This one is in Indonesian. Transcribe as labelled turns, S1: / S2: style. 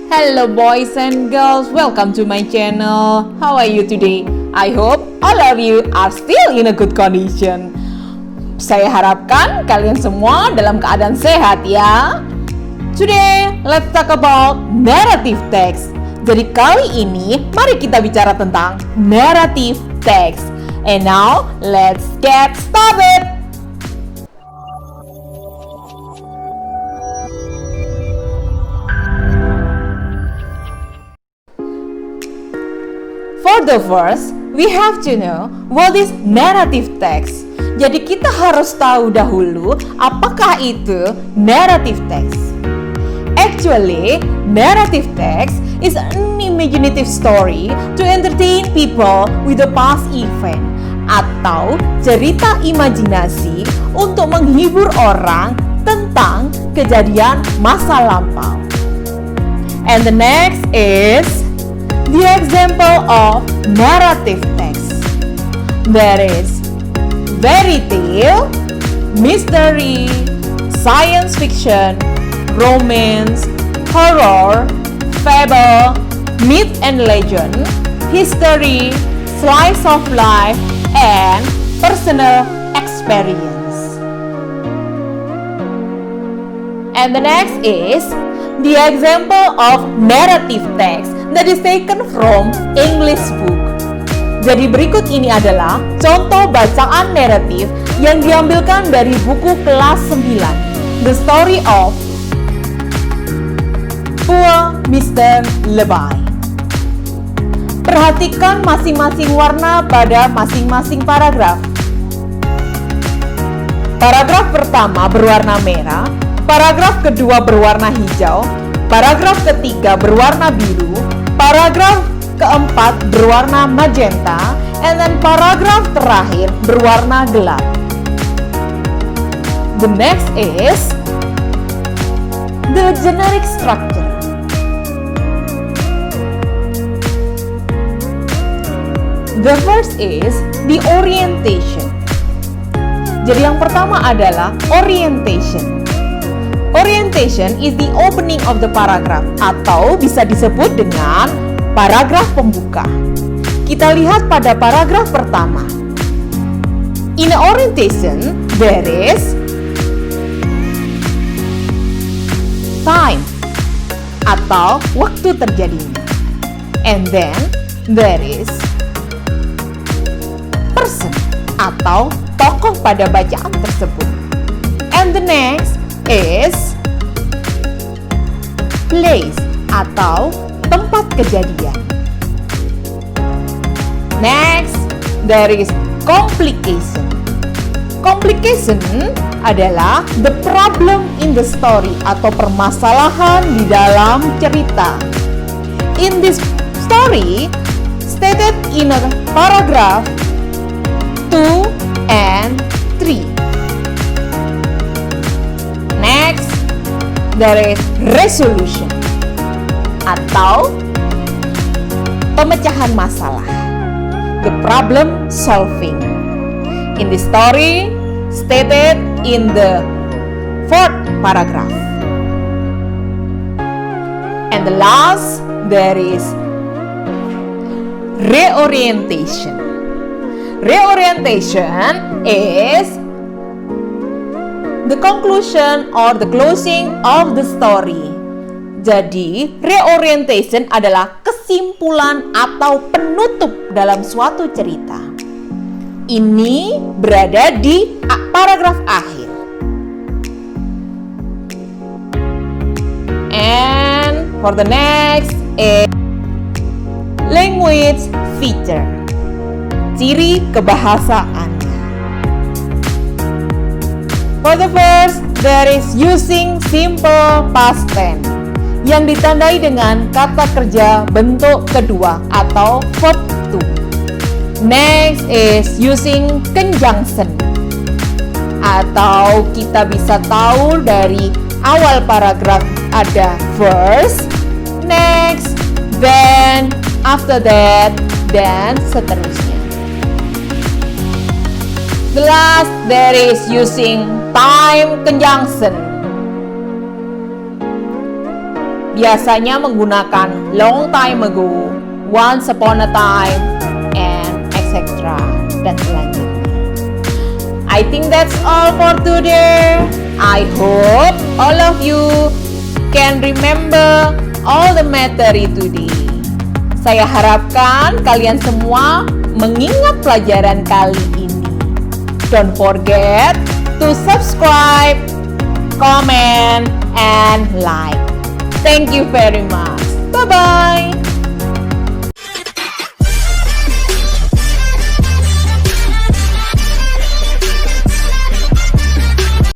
S1: Hello boys and girls, welcome to my channel. How are you today? I hope all of you are still in a good condition. Saya harapkan kalian semua dalam keadaan sehat ya. Today, let's talk about narrative text. Jadi kali ini, mari kita bicara tentang narrative text. And now, let's get started. For the first, we have to know what is narrative text. Jadi kita harus tahu dahulu apakah itu narrative text. Actually, narrative text is an imaginative story to entertain people with a past event atau cerita imajinasi untuk menghibur orang tentang kejadian masa lampau. And the next is the example of narrative text. There is fairy tale, mystery, science fiction, romance, horror, fable, myth and legend, history, slice of life, and personal experience. And the next is the example of narrative text that is taken from English book. Jadi berikut ini adalah contoh bacaan naratif yang diambilkan dari buku kelas 9, The Story of Poor Mr. Lebay. Perhatikan masing-masing warna pada masing-masing paragraf. Paragraf pertama berwarna merah, paragraf kedua berwarna hijau, paragraf ketiga berwarna biru, paragraf keempat berwarna magenta, and then paragraf terakhir berwarna gelap. The next is the generic structure. The first is the orientation. Jadi yang pertama adalah orientation. Orientation is the opening of the paragraph atau bisa disebut dengan paragraf pembuka. Kita lihat pada paragraf pertama. In orientation, there is time atau waktu terjadinya. And then there is person atau tokoh pada bacaan tersebut. And the next is place atau tempat kejadian. Next, there is complication. Complication adalah the problem in the story atau permasalahan di dalam cerita. In this story, stated in a paragraph 2 and 3. Next, there is resolution atau pemecahan masalah, the problem solving. In the story stated in the 4th paragraph. And the last, there is reorientation. Reorientation is the conclusion or the closing of the story. Jadi, reorientation adalah kesimpulan atau penutup dalam suatu cerita. Ini berada di paragraf akhir. And for the next is language feature. Ciri kebahasaannya. For the first, there is using simple past tense yang ditandai dengan kata kerja bentuk kedua atau verb to. Next is using conjunction atau kita bisa tahu dari awal paragraf ada first, next, then, after that, dan seterusnya. The last, there is using time conjunction. biasanya menggunakan long time ago, once upon a time, and etc. dan selanjutnya. I think that's all for today. I hope all of you can remember all the materi today. Saya harapkan kalian semua mengingat pelajaran kali ini. Don't forget to subscribe, comment, and like. Thank you very much. Bye-bye.